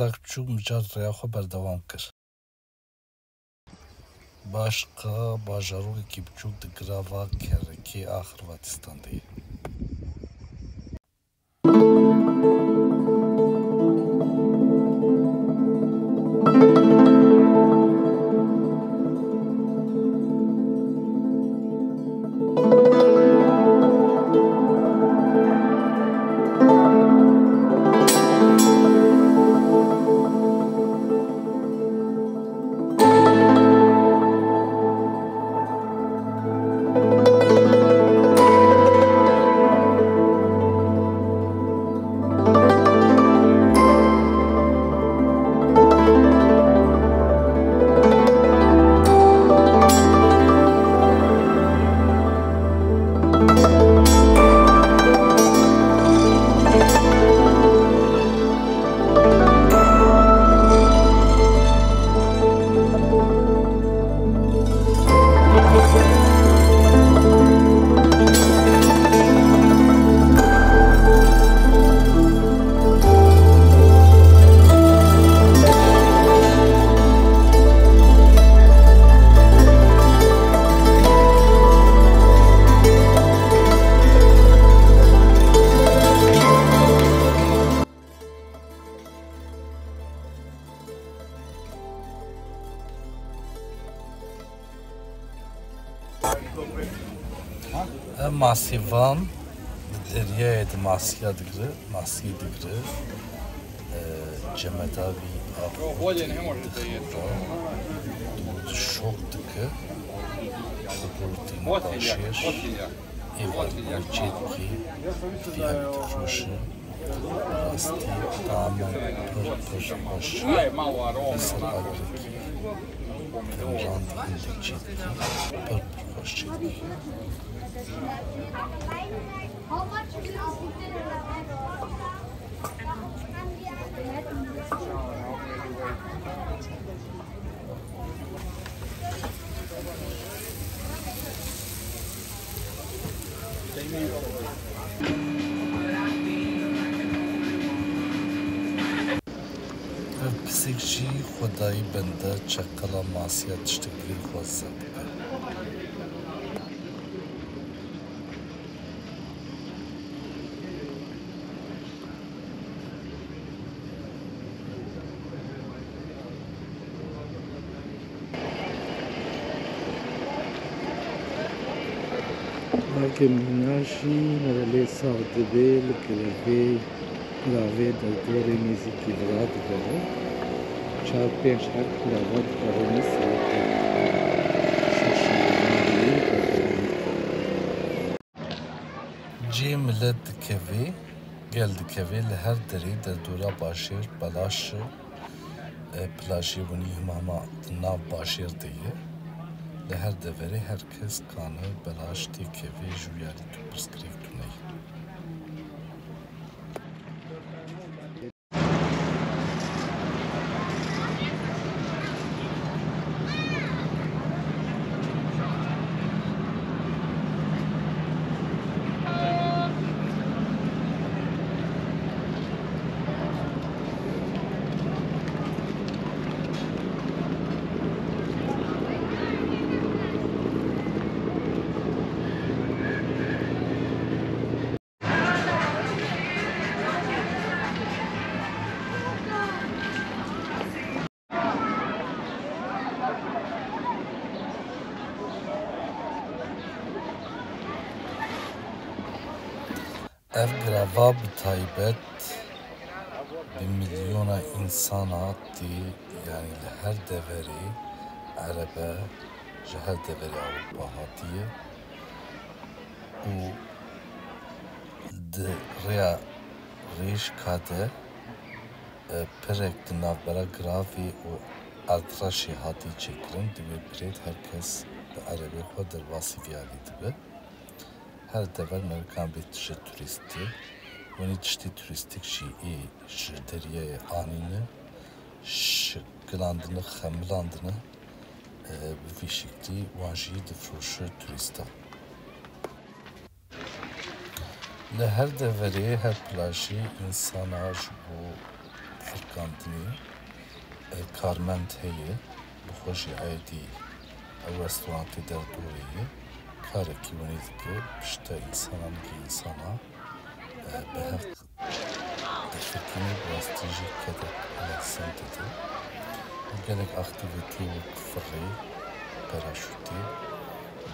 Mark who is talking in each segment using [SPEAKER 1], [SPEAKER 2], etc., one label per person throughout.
[SPEAKER 1] هەرزاک بچوو مجار ڕێیاخۆ بەردەوام کرد. باشقا باژارۆکێکی بچووک di girava Kerekê a Xirvatistanê ye. Masîvan di deryayê di masiya digire, masiyê digire cemedavî şok dike bi başêr êvarî çê dikê fiyavî difroşe rastî tamen pir hoş li ser agrekî temrandî hindek çê dikê pir hoş çê dikê.
[SPEAKER 2] How much is
[SPEAKER 1] Pisêk jî xwedayî bende çeqela masiya tiştekî xweze bike.
[SPEAKER 3] Belki minajî nerelê sav dibe li giravê derdorê nêzîkî vira digere. Çar pênc her girava dikarenî saetê şeşî
[SPEAKER 1] Cê millet dikeve, gel dikeve li her derê derdora başêr belaş plajê winî himama di nav başêr de ye. Li her deverê herkes kane belaş tê kevê ji wiyarî tu pirsgirêk tuneyî. Ev girava bi taybet bi milyona insana tê yanî li her deverê erebe ji her deverê Ewropa hatiye û di rêya rêşka de pirek di navbera giravê û erdiraşê hatî çêkirin. Di vê birêd herkes bi erebê xwe derbasî viyarî dibe. Her dever merikan bê tişe turîstî, wenî tiştê turîstîk jî ê ji deryayê anîne, şikilandine, xemilandine bi vî şeklî wan jî difroşe turîstan. Li her deverê her plajê insana ji bo ارکاندنی کارمند هەیە بخۆشی عیدی ئەو ڕێستۆرانتی دەردوورەیە کارێکی وەنی دکە پشتە ئینسانانگی ئینسانە بە هەق دەفکردنی بڕاستیژی کەدەک ئەلەکسەندەدە gelek aktivitê wek firê, paraşûtê,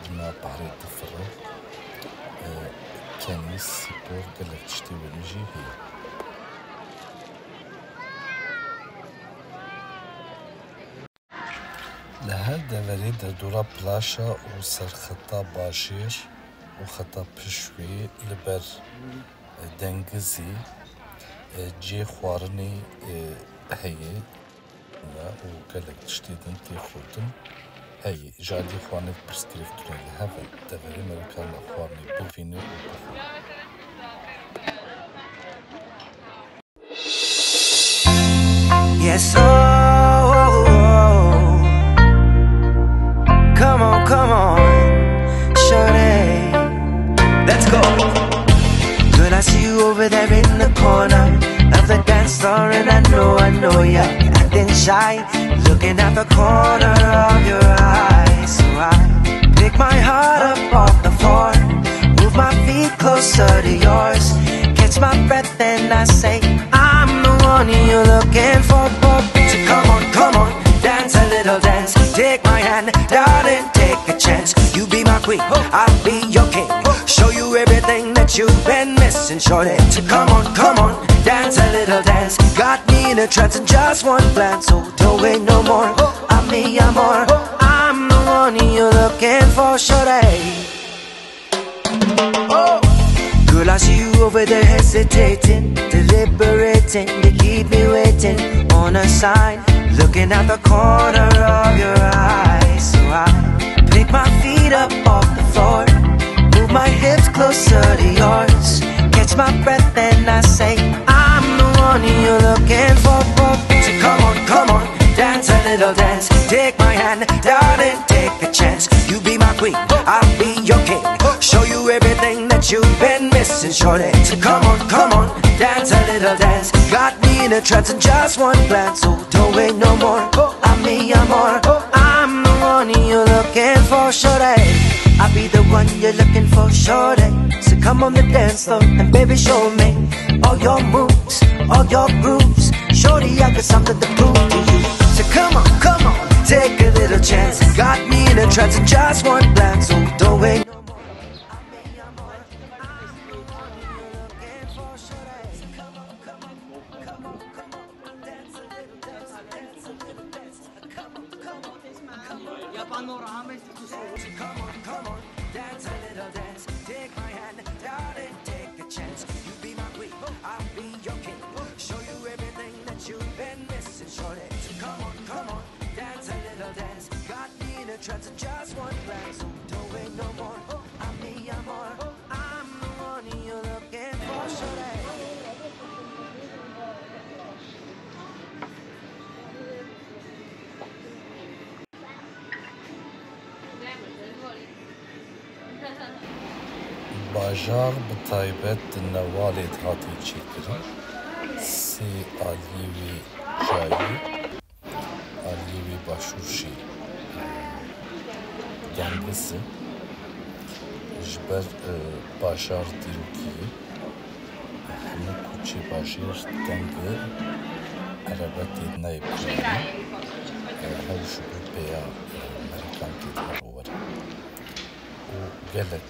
[SPEAKER 1] bina parê difire, kenî, spor, gelek tiştê wenî jî heye. Li her deverê derdora plaşa û serxeta Başêr û xeta Pişwê li ber dengizî cê xwarinê heye û gelek tiştê din tê xwedin heye. Ji aliyê xwarinê pirsgirêvtûnê li heve deverê me bikarin xwarinê bivîne û bixwe.
[SPEAKER 4] Yes, come on, shorty, let's go. Girl, I see you over there in the corner of the dance floor, and I know you're acting shy, looking at the corner of your eyes. So I pick my heart up off the floor, move my feet closer to yours, catch my breath and I say, I'm the one you're looking for. So come on, dance a little dance, take my hand, darling, take a chance. You be my queen, I'll be your king, show you everything that you've been missing, shorty. So come on, dance a little dance, got me in a trance in just one glance. So don't wait no more, I'm me, amor, I'm the one you're looking for, shorty. Oh, girl, I see you over there hesitating, deliberating, to keep me waiting on a sign, looking at the corner of your eyes. So I pick my feet up off the floor, move my hips closer to yours, catch my breath and I say, I'm the one you're looking for. So come on, dance a little dance, take my hand, darling, take a chance. You be my queen, I'll be your king, show you everything that you've been missing, shorty. So come on, dance a little dance, got me in a trance in just one glance. So don't wait no more, I'm me, amor, I'm the one you're looking for, shorty. I'll be the one you're looking for, shorty. So come on the dance floor and baby show me all your moves, all your grooves, shorty, I got something to prove to you. So come on, take a little chance, got me in a trance in just one glance. So don't wait no more, I'm me, amor, I'm the one you're looking for, shorty. So come on, dance a little dance, dance a little dance. Come on, so come on, dance a little dance, take my hand, darling, take a chance. You be my queen, I'll be your king, show you everything that you've been missing, shorty. So come on, dance a little dance, got me in a trance in just one glance. So don't wait no more, I'm me, amor, I'm the one you're looking for, shorty.
[SPEAKER 1] Bajar bi taybet di Newalê hatî çêkirin sê aliyê wê cayî aliyê wê başûr jî dengiz e ji ber bajar dîrokiyê hemû koçê bajêr deng e erebetê nayê bijarî hewl ji bo pêya merikan tê hebûwere û gelek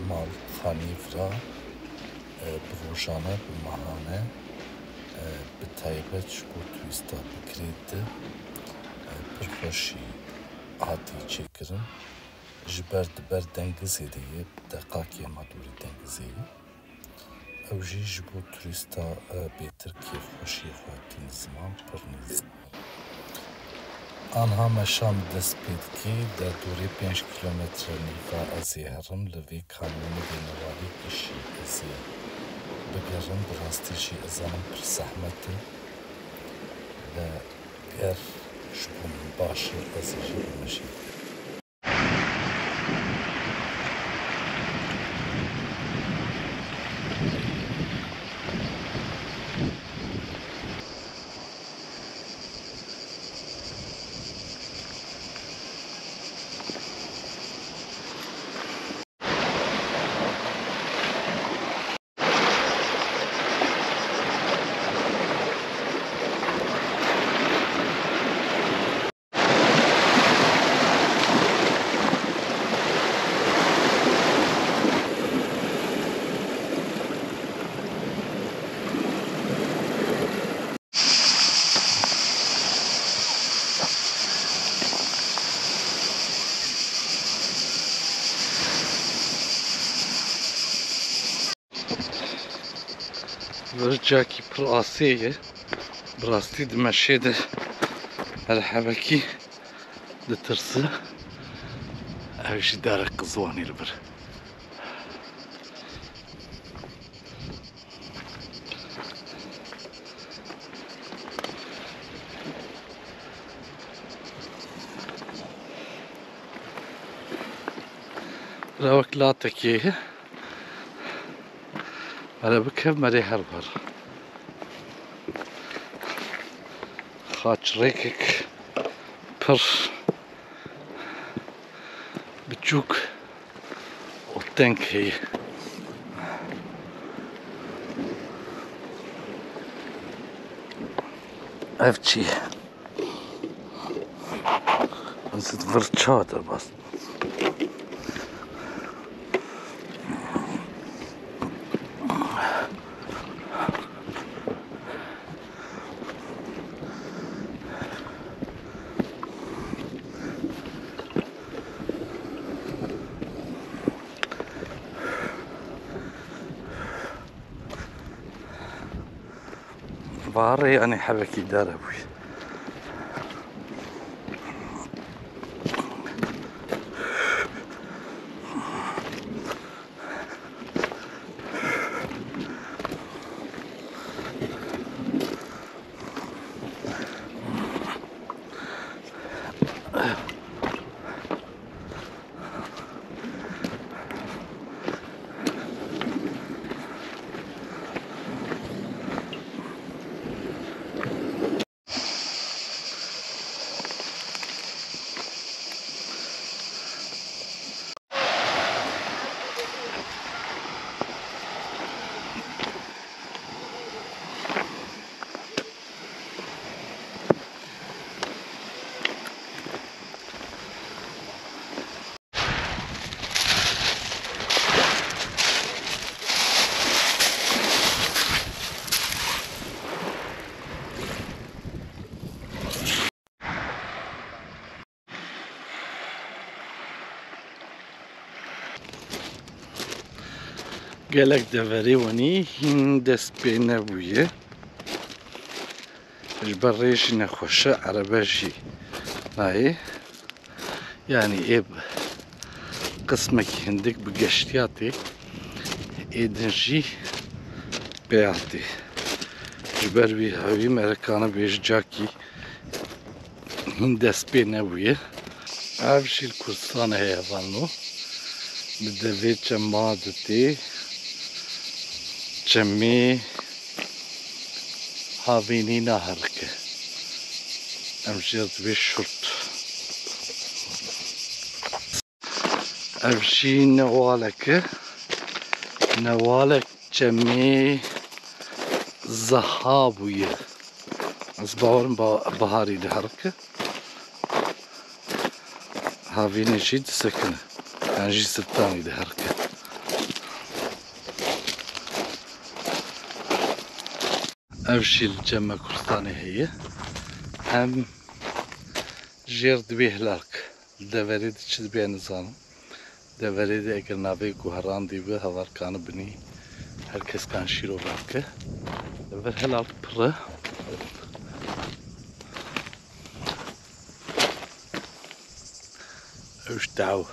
[SPEAKER 1] mal xanîvra bi rojane bi mehane bi taybet ji bo turîsta bikirêt pir xweşî hatî çêkirin ji ber di ber dengizê de ye deqakê madûrê dengizê ye ew jî ji bo turîsta bêtir kêfxweşiyê xwe tîn ziman pir nîz e. Anha me şam dest pê dikê derdorê 5 kilometre nîva ez ê herim li vê kamyonê Newalê îşî ez ê bigerim bi rastî jî ez zanim pir zehmet e ve ger ji bo min baş e ez ê jî bimijîm. برجاكي براسية براستي دمشيدة الحبكي دترسه اوش دارك قزواني البر راوك لا تكيه أنا بكم مري هربر خاطر ريكك بر بتشوك والتانك هي افتشي بس تفرت شاطر بس باري أنا حبكي داربوي قالك دافاري وني هندس بينا بويا جبريش نخش عرباشي هاي يعني ايه قسمك هندك بقشتياتي ايدنجي بيعتي جبر بي هاوي مركانا بيش جاكي هندس بينا بويا عارفشي الكرسانة هي فانو بدفيت جمادتي جمي هافيني نهرك امجرد بالشرط امشي نوالك جمي زهابوية اصبعون بهاري لهرك هافيني شي سكنة يعني جي ستاني لهرك امشي الجمع كرستاني هي هم جيرد بيه لارك دافريد تشد بيه نظام دافريد اگر ناوی گوهران دی به هوار کان بنی هرکس کان شیرو لارکه دافر هلال پره اوش دعو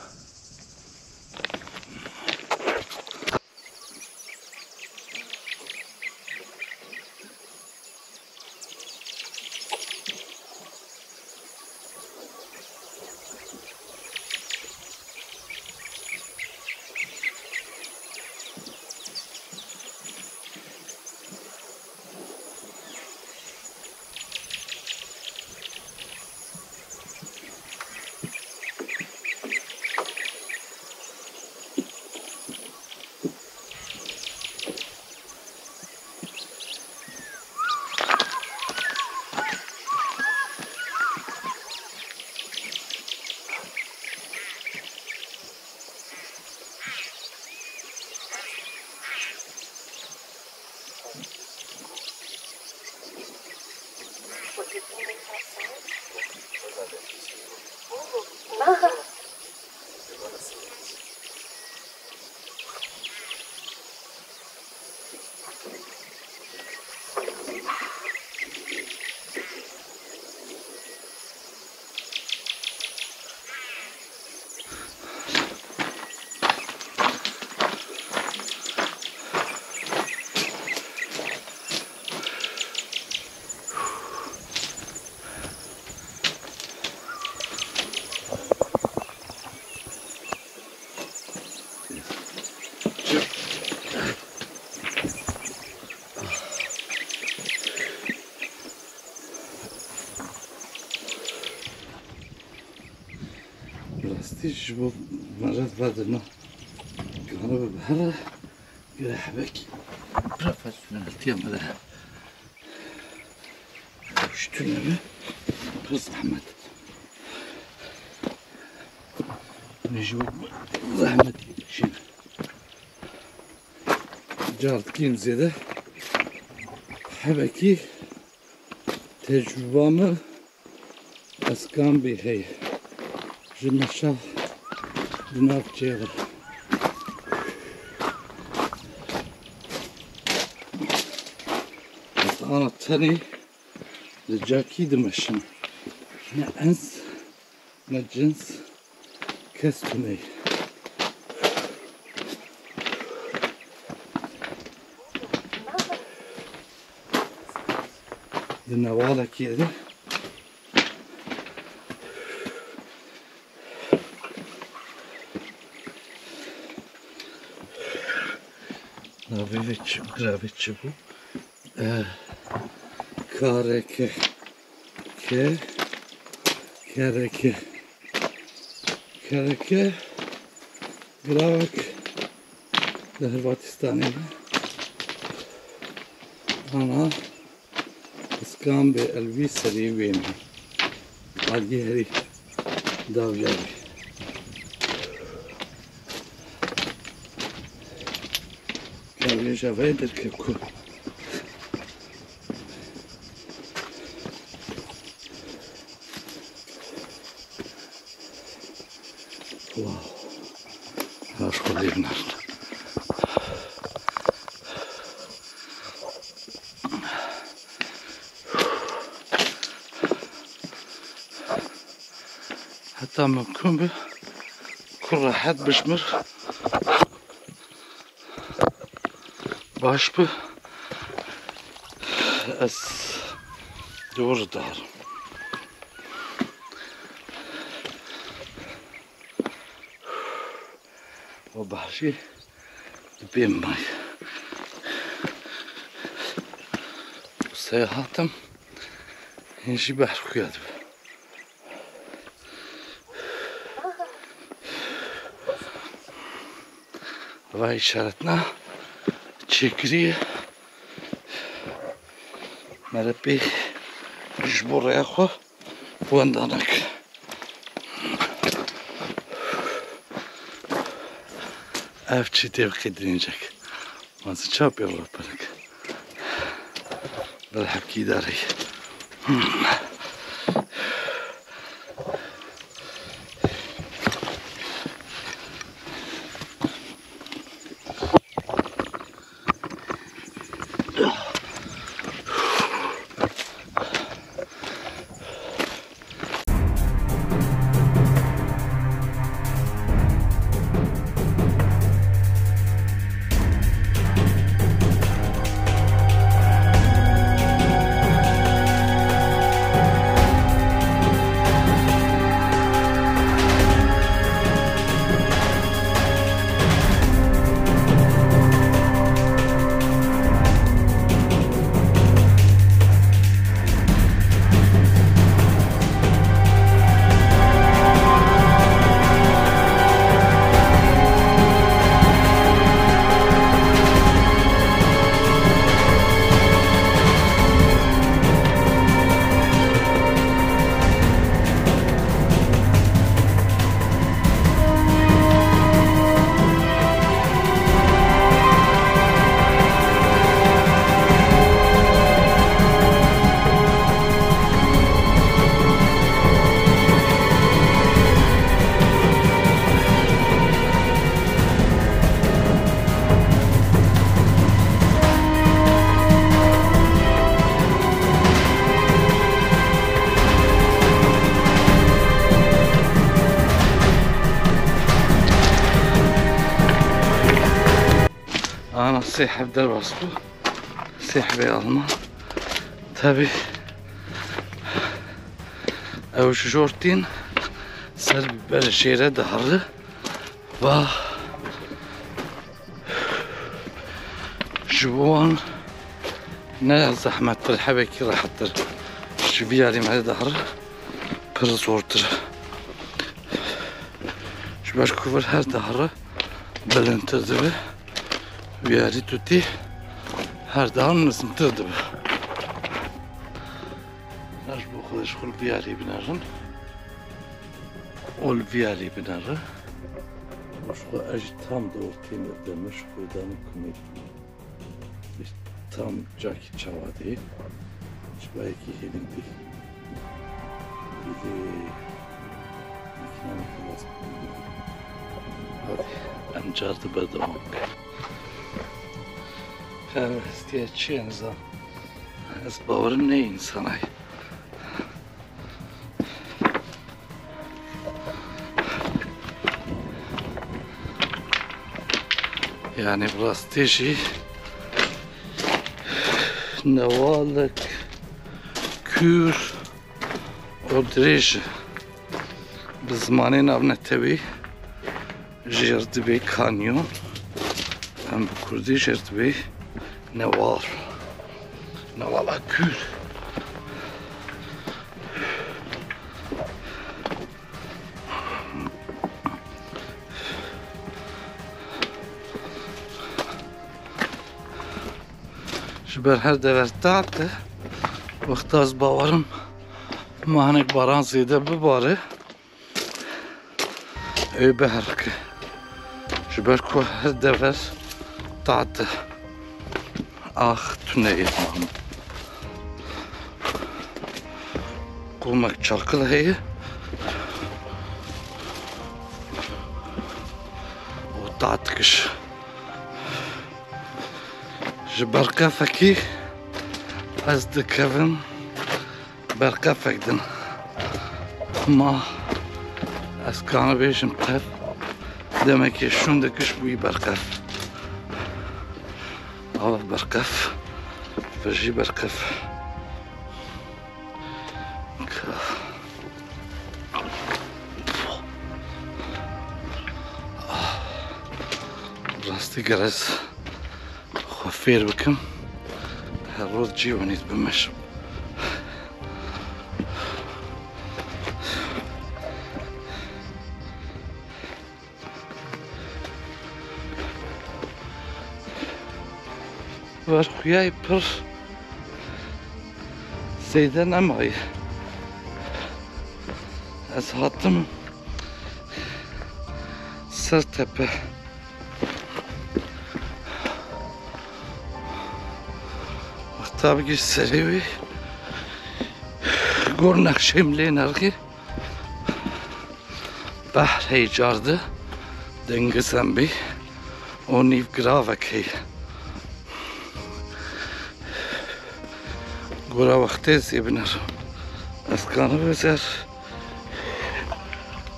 [SPEAKER 3] راستی جبو مرد بدنا كانوا ببهرة يرح بك بروفيشنالتي عملها شتو نبي بس زحمت نجيب زحمت شنو جارت كيم زيادة حبكي تجربة اسكان بهي جمشة بناف جيرة أنا التاني الجاكي دمشن نعنس نجنس كستوني النوالة كده Gravice bu. Kareke ke kereke kereke Gravak da Hırvatistan'ı ana İskambe elvi seri veni adi heri davjari Kalveja veder ke ku Wow, rozchodliwna. حتى ممكن كل راحت بشمر باش اس دور الدار وبحشي بين ماي سياحاتم ينشي بحر كاتب وهي إشارتنا تشكري مربي جبور يا أخو واندانك Evçi tevkid dinleyecek. Nasıl çap yavru panik. Belki idare. أنا سيحب درباسكو سيحب يالما tabi ev şortin ser böyle şehre daharı ve جوان نه زحمت تر حبکی راحت تر شو بیاریم هر دهر پر زورتر
[SPEAKER 1] باش کوبر هر دهره بلندتر دبه ویاری توتی هر دهان نزمتر دبه نش بو خودش خل ویاری بنارن اول ویاری بناره مش خو اج tam da ortaya demiş buradan kumit tam Jackie çavadı belki hedindi bir de ikna kılas hadi amcardı bedam her isteyeceğiniz an az bavarım ne insana yani burası teşi nevalık kür odreş bizmanın avne tebi jerdibey kanyon hem bu kurdi jerdibey neval nevala kür بر هر دورتات وقت از باورم مهنگ باران زیده بباره ای بهرکه جبر کو هر دور تاعت آخ تونه ایتمام قومك çakıl هي و تعتكش برقفكي از دكفن برقفك دن ما از كانو بيشم قف دمكي شون دكش بوي برقف او برقف فجي برقف راستي جرس خفير بكم هالروز جيوني بمشرب وارخوياي بر سيدان امغي از هاتم سر تپه tabii ki serivi gornak şemleyin arki bahr heyecardı dengesem bir o niv gravak hey gora vaktez ibner askanı vezer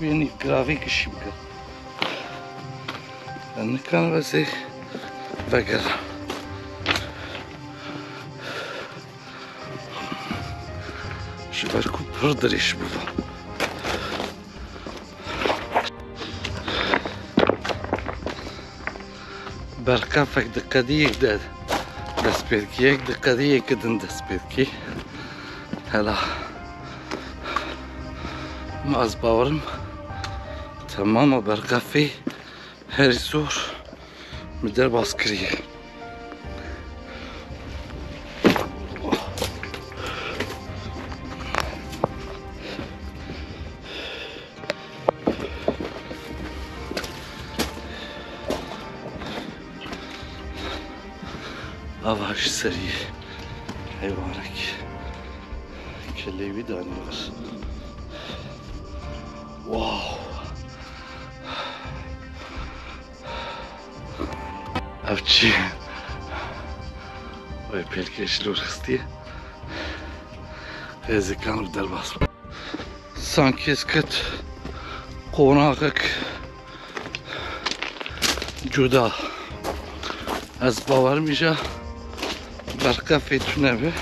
[SPEAKER 1] bir niv gravik işim kır ben kan vezer veger Şubar kupurdur iş bu. Berkafak dikkatiyek de despedkiyek dikkatiyek edin despedki. Hala az bavarım tamam o berkafi her zor müder baskırıya. Avaş seri hayvanak kelevi dani var. Wow. Avcı. Vay pelkeşli uğraştı. Ezekanı derbas. Sanki esket konakık juda. Az bavarmışa. برقفة تنبه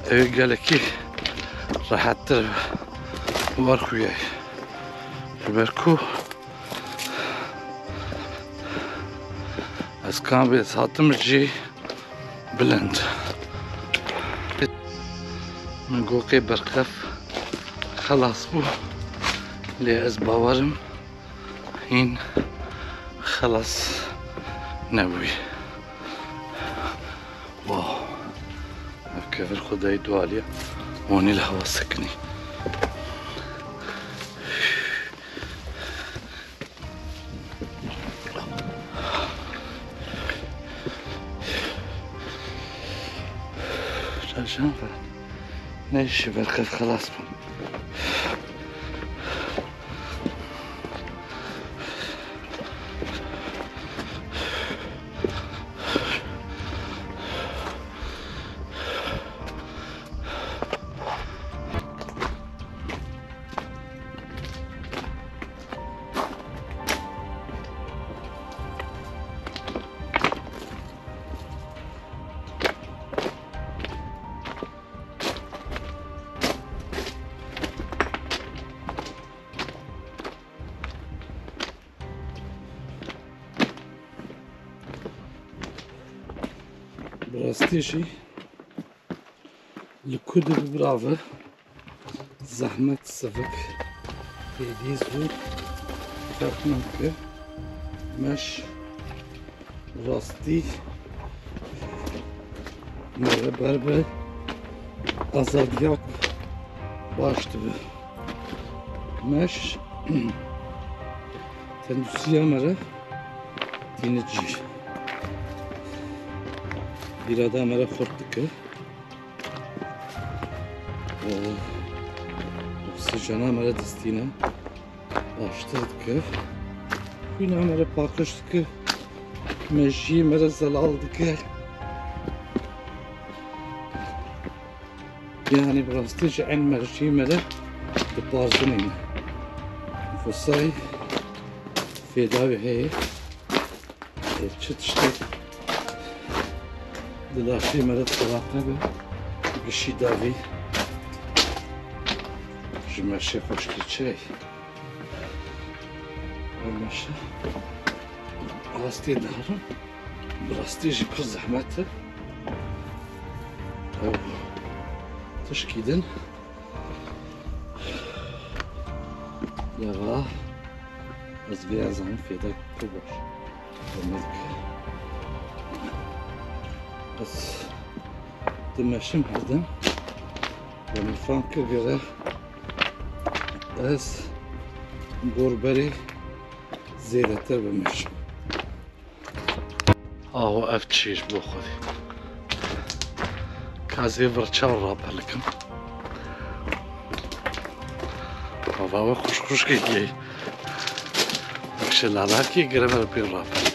[SPEAKER 1] قالكي راح ترى ورخوياي بركو از كان بيتحطم جي بلند من قوقي برقف خلاص بو لي از باورم این خلاص نبوی واو كيف الخداي دواليا هوني الهوا سكني عشان نيش بركة خلاص براستيشي الكود برافو زحمة السفك في ديزو فرقناك مش راستي مرة بربر أزادياك باشتبه مش تندسيا مرة تينجي İrada mera xortdike oksijena mera distine baştırdike Güna mera pakışdike Mejji mera zelaldike Yani brastice en mejji mera Deparzinine Fosay Fedavi heye Çıt işte دلاشي مرات طلاقنا بشي دافي جماشي خوش كيتشاي وماشي راستي دارم براستي جي بخ زحمته او تشكيدن لغا از بيازان فيدك كبش ومزك بس دمشم هردم و میفهم göre از بربری زیادتر بمشم آهو اف چیش بو خودی کازی ورچاو را بلکم آهو خوش خوش که گیی اکشلالا کی گرمه بیر را بلکم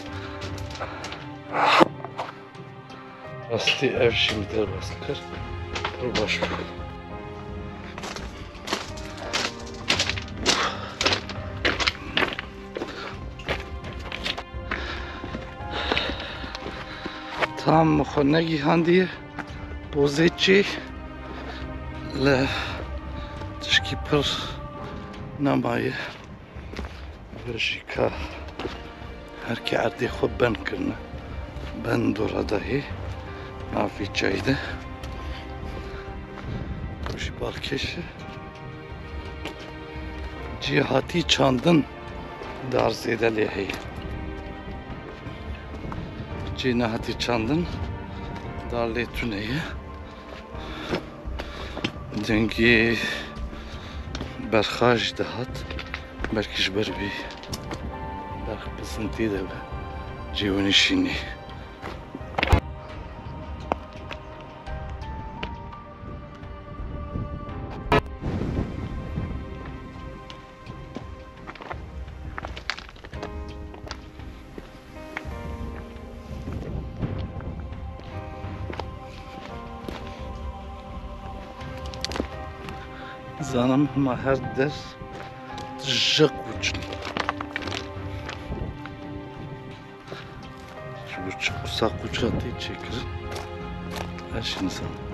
[SPEAKER 1] Rastı ev şimdi bastır. Dur baş. Tam خونه گیهاندی بوزیچی ل تشکی پر نمایه ورشیکا هر کی عردی خوب بند کرنه بند دور دهی نافی چایده کشی بالکشه جهاتی چاندن دار زیده لیهی جناحتی چاندن دار لیتونهی دنگی برخاش دهات برکش بر بی برخ بسنتی ده به جیونی شینی زانم ما هر در جق وچن شو ساق وچاتی چکر اش انسان